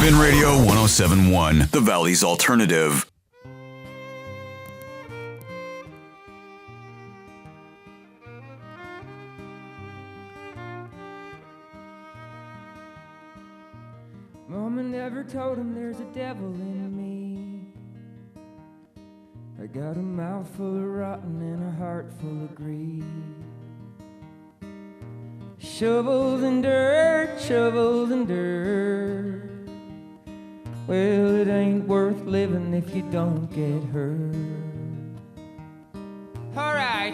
Spin Radio 107.1, the Valley's alternative. Mama never told him there's a devil in me. I got a mouth full of rotten and a heart full of greed. Shovels and dirt, shovels and dirt. Well, it ain't worth living if you don't get hurt. All right.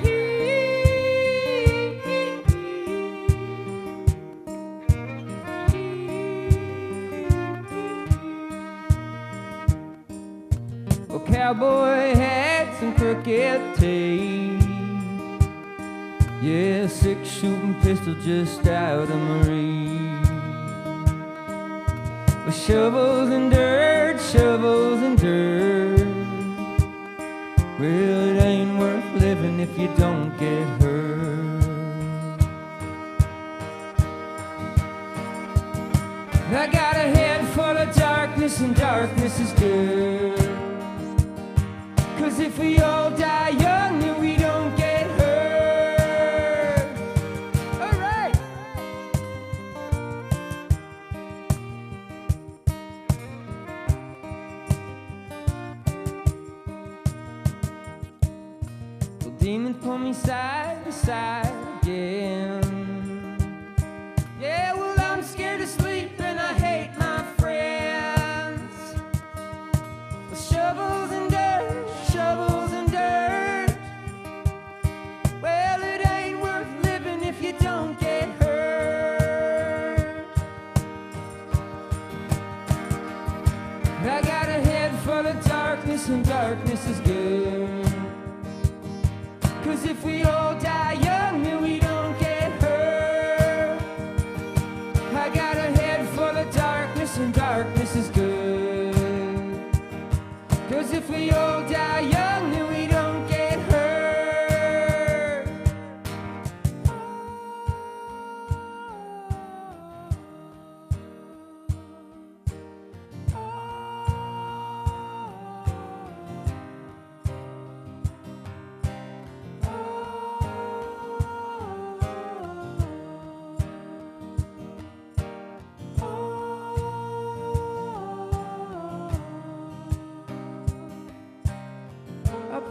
Well, cowboy hats and crooked teeth. Yeah, 6-shooting pistol just out of my reach. With shovels and dirt, shovels and dirt. Well, it ain't worth living if you don't get hurt. I got a head full of darkness and darkness is good. 'Cause if we all die young then we don't get hurt. Demons pull me side to side again. Yeah, well, I'm scared to sleep and I hate my friends. With shovels and dirt, shovels and dirt. Well, it ain't worth living if you don't get hurt. I got a head full of darkness and darkness is good. 'Cause if we all die young, then we don't get hurt. I got a head full of darkness, and darkness is good. 'Cause if we all die young, then we don't get hurt.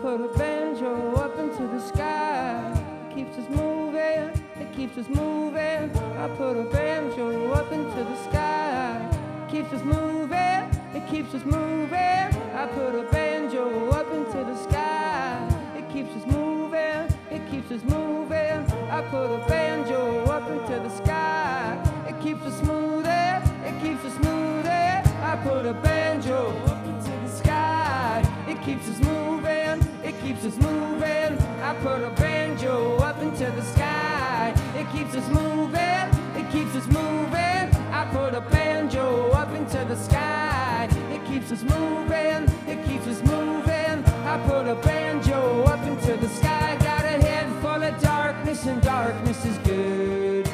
Put a banjo up into the sky. It keeps us moving, it keeps us moving. I put a banjo up into the sky. It keeps us moving, it keeps us moving. I put a banjo up into the sky. It keeps us moving, it keeps us moving. I put a banjo up into the sky. It keeps us moving, it keeps us moving. I put a banjo up into the sky. It keeps us moving, it keeps us moving. I put a banjo up into the sky. It keeps us moving, it keeps us moving. I put a banjo up into the sky. It keeps us moving, it keeps us moving. I put a banjo up into the sky. Got a head full of darkness and darkness is good.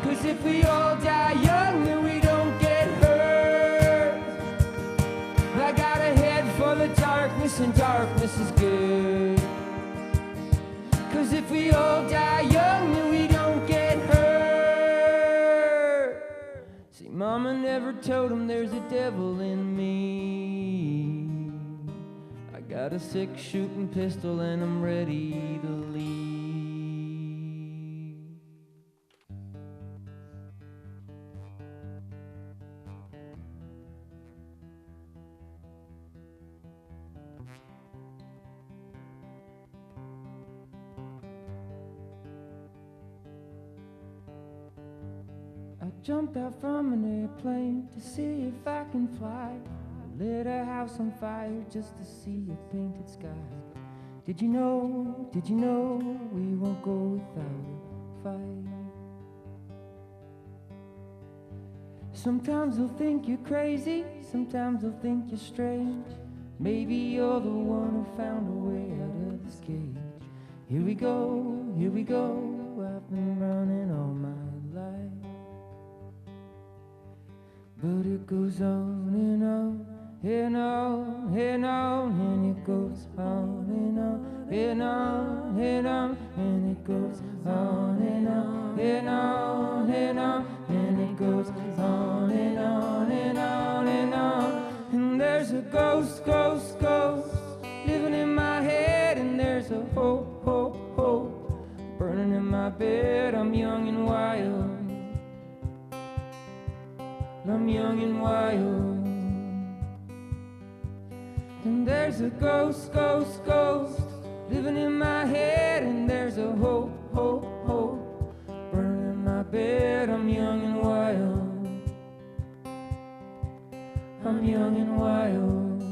'Cause if we all die young then we don't get hurt. I got a head full of darkness and darkness is good. 'Cause if we all die young then we don't get hurt. See, Mama never told him there's a devil in me. I got a 6-shooting pistol and I'm ready to leave. I jumped out from an airplane to see if I can fly. I lit a house on fire just to see a painted sky. Did you know we won't go without a fight? Sometimes they'll think you're crazy, sometimes they'll think you're strange. Maybe you're the one who found a way out of this cage. Here we go, I've been running all my life. But it goes on and on and on and on, and it goes on and on and on and on, and it goes on and on and on and on, and it goes on and on and on and on. And there's a ghost, ghost, ghost living in my head, and there's a hope, hope, hope burning in my bed. I'm young and wild, I'm young and wild. And there's a ghost, ghost, ghost living in my head, and there's a hope, hope, hope burning in my bed. I'm young and wild, I'm young and wild.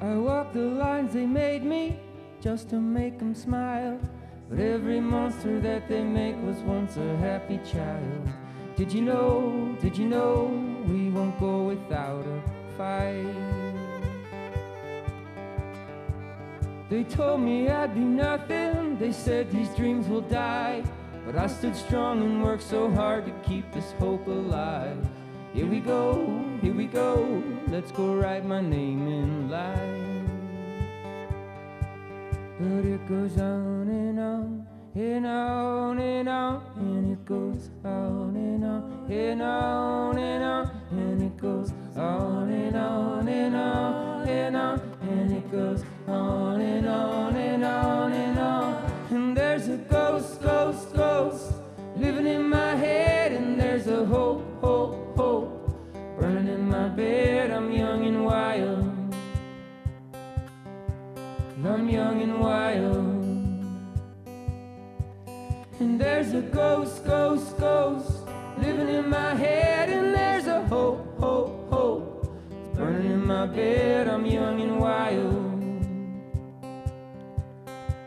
I walk the lines they made me just to make them smile, but every monster that they make was once a happy child. Did you know, we won't go without a fight? They told me I'd be nothing, they said these dreams will die, but I stood strong and worked so hard to keep this hope alive. Here we go, let's go write my name in life. But it goes on and on and on and on, and it goes on and on and on and on, and it goes on and on and on and on, and it goes on and on and on and on. And there's a ghost, ghost, ghost living in my head, and there's a hope, hope, hope burning in my bed. I'm young and wild, I'm young and wild. And there's a ghost, ghost, ghost living in my head, and there's a hope, hope, hope it's burning in my bed. I'm young and wild,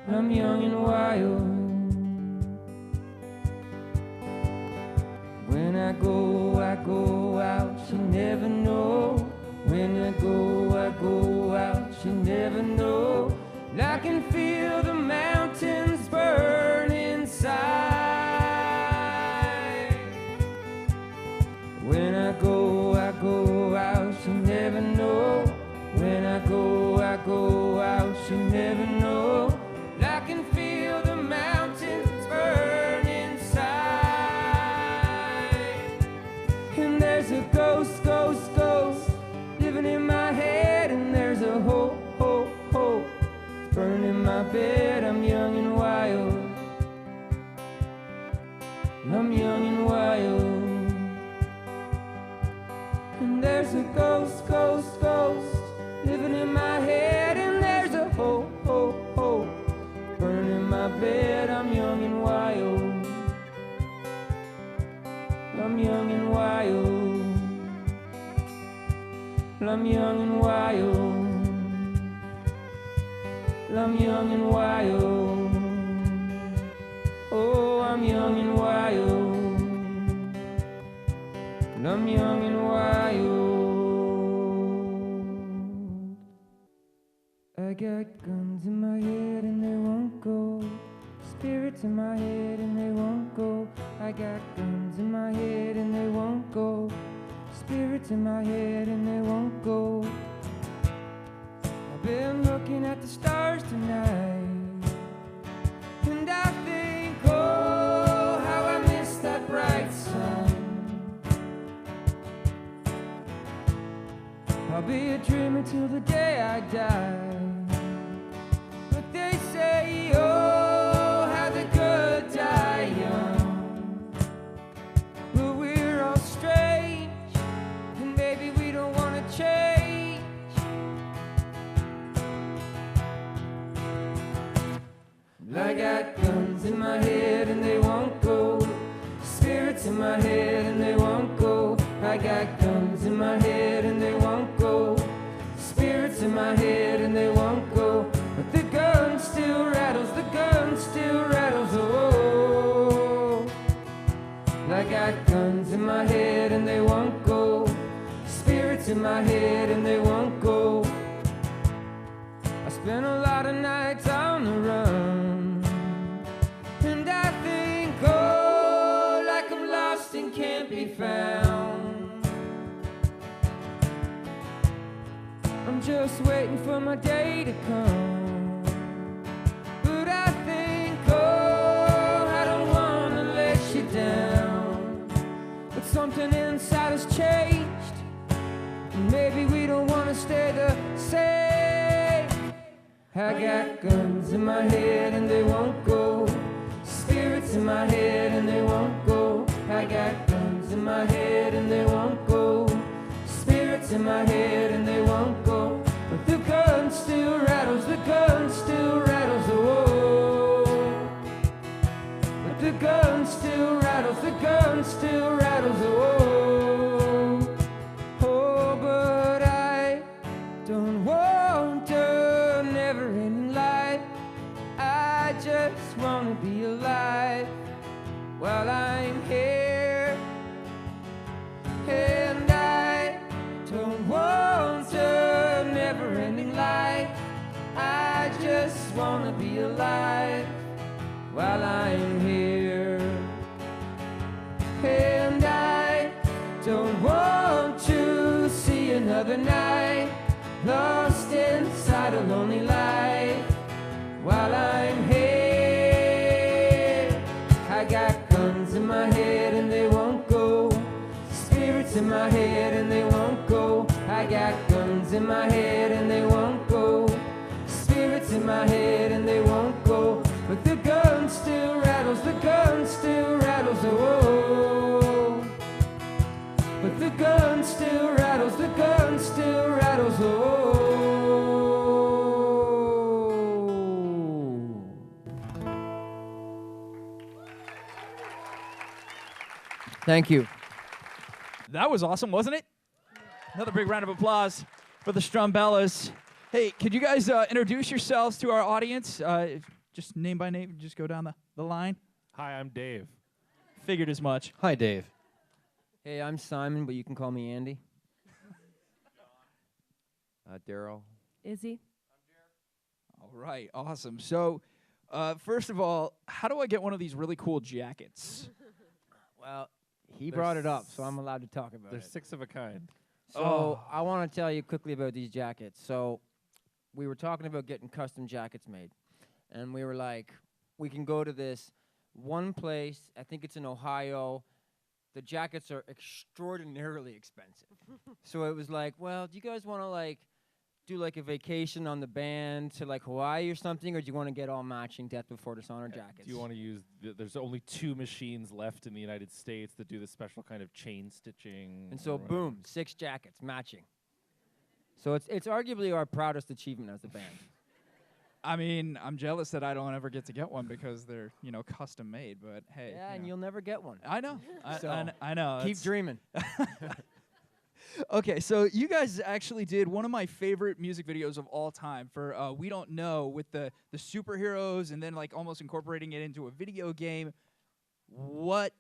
I'm young and wild. When I go out, you never know. When I go out, you never know. I can feel the mountains burn inside. When I go out, you never know. When I go out, you never know. I can feel the mountains burn inside. And there's a ghost, ghost, ghost living in my head, and there's a hope, hope, hope burning in my bed. I'm young and wild, I'm young and wild. And there's a ghost, ghost, ghost living in my head, and there's a hope, hope, hope burning in my bed. I'm young and wild, I'm young and wild, I'm young and wild, I'm young and wild. Oh, I'm young and wild, I'm young and wild. I got guns in my head and they won't go. Spirits in my head and they won't go. I got guns in my head and they won't go. Spirits in my head and they won't go. I've been looking at the stars tonight, and I think, oh, how I miss that bright sun. I'll be a dreamer till the day I die. But they say, oh, how the good die young. But we're all strange, and maybe we don't want to change. I got guns in my head and they won't go. Spirits in my head and they won't go. I got guns in my head and they won't go. Spirits in my head and they won't go. But the gun still rattles, the gun still rattles, oh. I got guns in my head and they won't go. Spirits in my head and they won't go. I spent a lot of nights on the run, and I think, oh, like I'm lost and can't be found. I'm just waiting for my day to come. But I think, oh, I don't wanna let you down. But something inside has changed, and maybe we don't wanna stay the same. I got guns in my head and they won't go. Spirits in my head and they won't go. I got guns in my head and they won't go. Spirits in my head and they won't go. But the gun still rattles, the gun still rattles, oh. But the gun still rattles, the gun still rattles, oh. Oh, but I don't want a never-ending life. I just wanna be alive while I'm here. And I don't want a never-ending life. I just wanna be alive while I'm here. And I don't want to see another night lost inside a lonely life while I'm here. I got guns in my head and they won't go. Spirits in my head and they won't go. I got guns in my head and they won't go. Spirits in my head and they won't go. But the gun still rattles, the gun still rattles, oh. But the gun still rattles, the gun still rattles, oh. Thank you. That was awesome, wasn't it? Another big round of applause for the Strumbellas. Hey, could you guys introduce yourselves to our audience? Just name by name, just go down the line. Hi, I'm Dave. Figured as much. Hi, Dave. Hey, I'm Simon, but you can call me Andy. Daryl. Izzy. All right, awesome. So, first of all, how do I get one of these really cool jackets? Well, he brought it up, so I'm allowed to talk about There's it. 6 of a kind. So I want to tell you quickly about these jackets. So we were talking about getting custom jackets made, and we were like, we can go to this one place. I think it's in Ohio. The jackets are extraordinarily expensive. So it was like, well, do you guys want to like do like a vacation on the band to like Hawaii or something, or do you want to get all matching Death Before Dishonor jackets? Do you want to use? There's only 2 machines left in the United States that do this special kind of chain stitching. And so, or whatever. boom, 6 jackets matching. So it's arguably our proudest achievement as a band. I mean, I'm jealous that I don't ever get to get one because they're, custom made, but hey. Yeah, and you'll never get one. I know. So, I know. Keep dreaming. Okay, so you guys actually did one of my favorite music videos of all time for We Don't Know, with the superheroes and then like almost incorporating it into a video game. What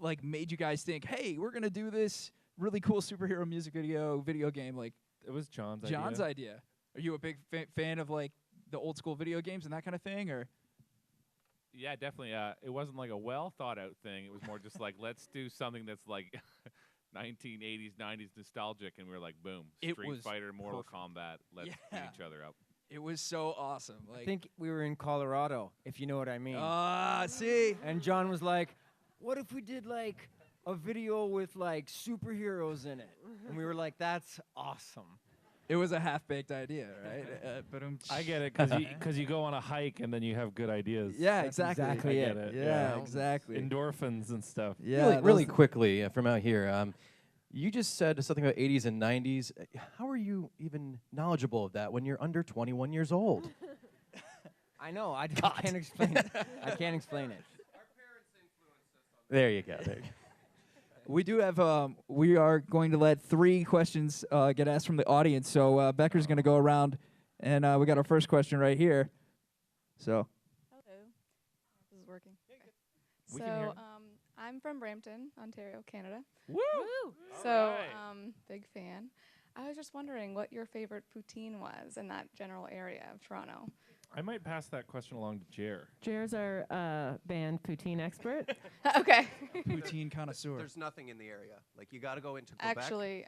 like made you guys think, hey, we're gonna do this really cool superhero music video game? Like, It was John's idea. Are you a big fan of like the old school video games and that kind of thing, or? Yeah, definitely. It wasn't like a well thought out thing. It was more just like, let's do something that's like 1980s, 90s nostalgic, and we were like, boom, It Street was Fighter, Mortal perfect. Kombat. Let's beat each other up. It was so awesome. I Like, think we were in Colorado, if you know what I mean. see. And John was like, what if we did like a video with like superheroes in it? And we were like, that's awesome. It was a half-baked idea, right? But I get it, because you go on a hike and then you have good ideas. yeah, That's exactly. exactly I it. get it. Yeah, exactly. Endorphins and stuff. Yeah, really quickly from out here. You just said something about 80s and 90s. How are you even knowledgeable of that when you're under 21 years old? I know. I can't explain it. I can't explain it. There you go. There you go. We do have. We are going to let 3 questions get asked from the audience. So Becker's going to go around, and we got our first question right here. So. Hello. This is working. We can hear. So, I'm from Brampton, Ontario, Canada. Woo! So, right. big fan. I was just wondering what your favorite poutine was in that general area of Toronto. I might pass that question along to Jer. Jer's our band poutine expert. Okay. Poutine connoisseur. There's nothing in the area. Like you got to go into Quebec. Actually,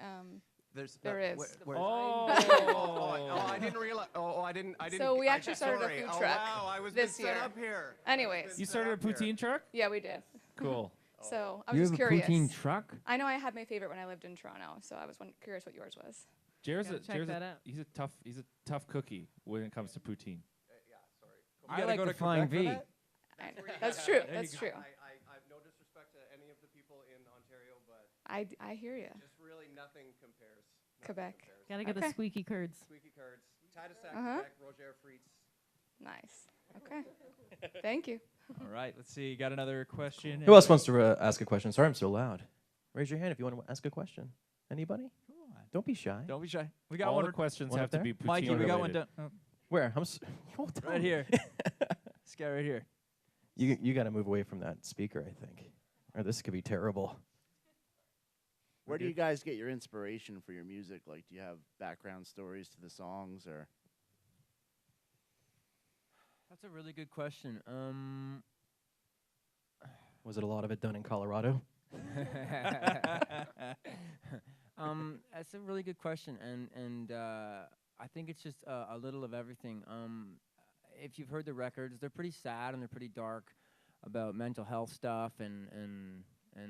There's there is. I didn't realize. I didn't. So we actually started a food truck wow, I was this set year. up here. Anyways. You started a poutine truck? Yeah, we did. Cool. So I was You just have a curious. poutine truck? I know I had my favorite when I lived in Toronto, so I was curious what yours was. Jer's Gotta check that out. He's a tough cookie when it comes to poutine. You I gotta like go the to Flying Quebec for V. that? That's true. That's true. I've no disrespect to any of the people in Ontario, but I hear you. just really nothing compares. Quebec. Gotta get the Okay. squeaky curds. Squeaky curds, Tadoussac, Uh-huh. Quebec, Roger Frites. Nice. Okay. Thank you. All right, let's see. Got another question. Who else wants to ask a question? Sorry, I'm so loud. Raise your hand if you want to ask a question. Anybody? Come on. Don't be shy. Don't be shy. We got All one. the questions one have up to there? be poutine Mikey, we got one related. done. Where? Hold Right on. here. This guy right here. You got to move away from that speaker, I think, or this could be terrible. Where do you guys get your inspiration for your music? Like, do you have background stories to the songs, or? That's a really good question. Was it a lot of it done in Colorado? That's a really good question, and I think it's just a little of everything. If you've heard the records, they're pretty sad and they're pretty dark about mental health stuff and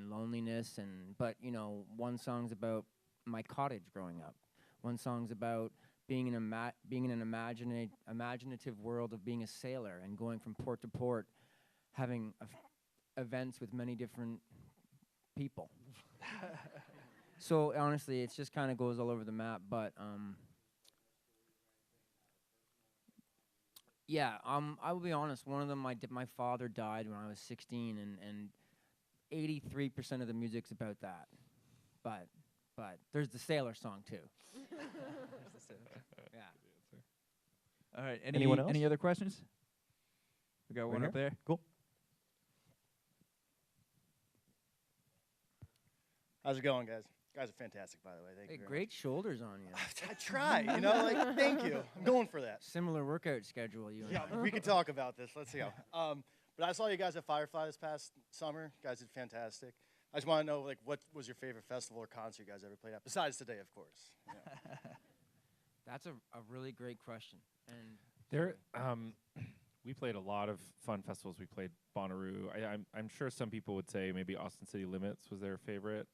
loneliness, but you know, one song's about my cottage growing up. One song's about being in an imaginative world of being a sailor and going from port to port, having events with many different people. So honestly, it just kind of goes all over the map. But yeah, I will be honest. One of them, my father died when I was 16, and 83% of the music's about that. But there's the sailor song too. Yeah. All right. Anyone else? Any other questions? We got Right one here? up there. Cool. How's it going, guys? You guys are fantastic, by the way. Thank Hey, you. very great shoulders on you. much. I try, like, thank you. I'm going for that. Similar workout schedule, you. Yeah, we could talk about this. Let's see how. But I saw you guys at Firefly this past summer. You guys did fantastic. I just want to know, like, what was your favorite festival or concert you guys ever played at? Besides today, of course. Yeah. That's a really great question. And There, we played a lot of fun festivals. We played Bonnaroo. I'm sure some people would say maybe Austin City Limits was their favorite.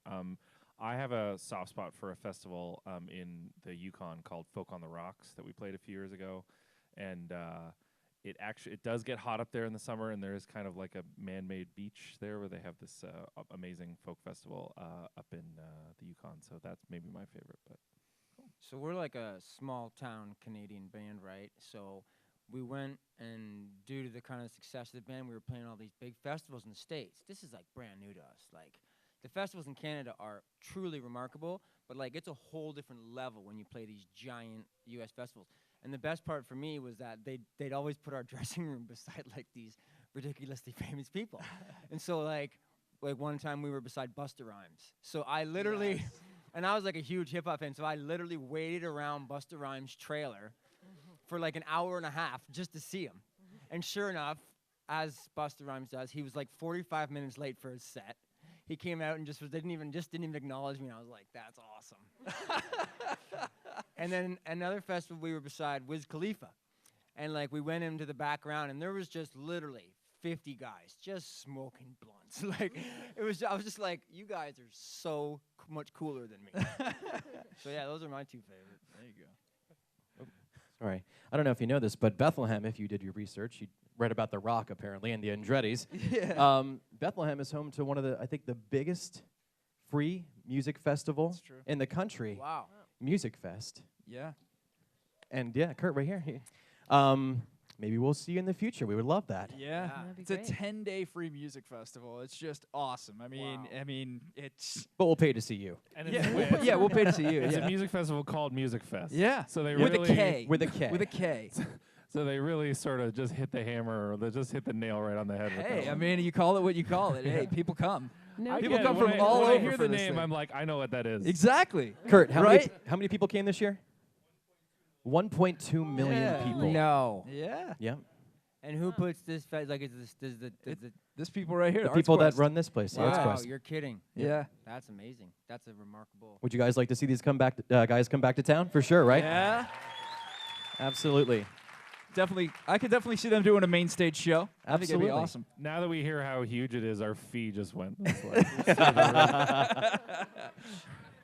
I have a soft spot for a festival in the Yukon called Folk on the Rocks that we played a few years ago, and it does get hot up there in the summer, and there is kind of like a man-made beach there where they have this amazing folk festival up in the Yukon. So that's maybe my favorite. But so we're like a small town Canadian band, right? So we went, and due to the kind of success of the band, we were playing all these big festivals in the States. This is like brand new to us. Like the festivals in Canada are truly remarkable, but like it's a whole different level when you play these giant U.S. festivals. And the best part for me was that they'd always put our dressing room beside like these ridiculously famous people. And so like one time we were beside Busta Rhymes. So I literally, and I was like a huge hip hop fan, so I literally waited around Busta Rhymes' trailer for like an hour and a half just to see him. And sure enough, as Busta Rhymes does, he was like 45 minutes late for his set. He came out and didn't even acknowledge me, and I was like, that's awesome. And then another festival, we were beside Wiz Khalifa. And like we went into the background, and there was just literally 50 guys just smoking blunts. Like I was just like, you guys are so much cooler than me. So yeah, those are my two favorites. There you go. Sorry. I don't know if you know this, but Bethlehem, if you did your research, you read about The Rock, apparently, and the Andrettis. Yeah. Bethlehem is home to one of the biggest free music festival That's true. in the country. Wow. Music Fest. Yeah. And yeah, Kurt, right here. Maybe we'll see you in the future. We would love that. Yeah. That'd be It's a great. 10-day free music festival. It's just awesome. I mean, it's But we'll pay to see you. and yeah, we'll pay to see you. it's Yeah. a music festival called Music Fest. Yeah. So they With really a K. With a K. With a K. So they really sort of just hit the hammer, or they just hit the nail right on the head. with Hey, that I one. mean, you call it what you call it. Hey, people come. No, I people get it. come When from I- all when I over hear for the this name, thing. I'm like, I know what that is. Exactly. Kurt, how Right? many people came this year? 1.2 million Yeah. people. No. Yeah. Yeah. And who puts this like is this This people right here. The Arts people that Quest. run this place. Arts wow, Quest. you're kidding. Yeah. That's amazing. That's a remarkable. Would you guys like to see these guys come back to town? For sure, right? Yeah. Absolutely. Definitely. I could definitely see them doing a main stage show. I think it'd be Absolutely. awesome. Now that we hear how huge it is, our fee just went.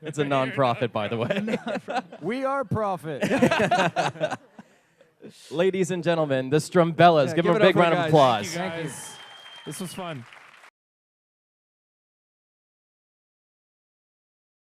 It's a non-profit, by the way. We are profit. Ladies and gentlemen, the Strumbellas. Yeah, give give them it a up big for the round of guys. applause. Thank you guys. This was fun.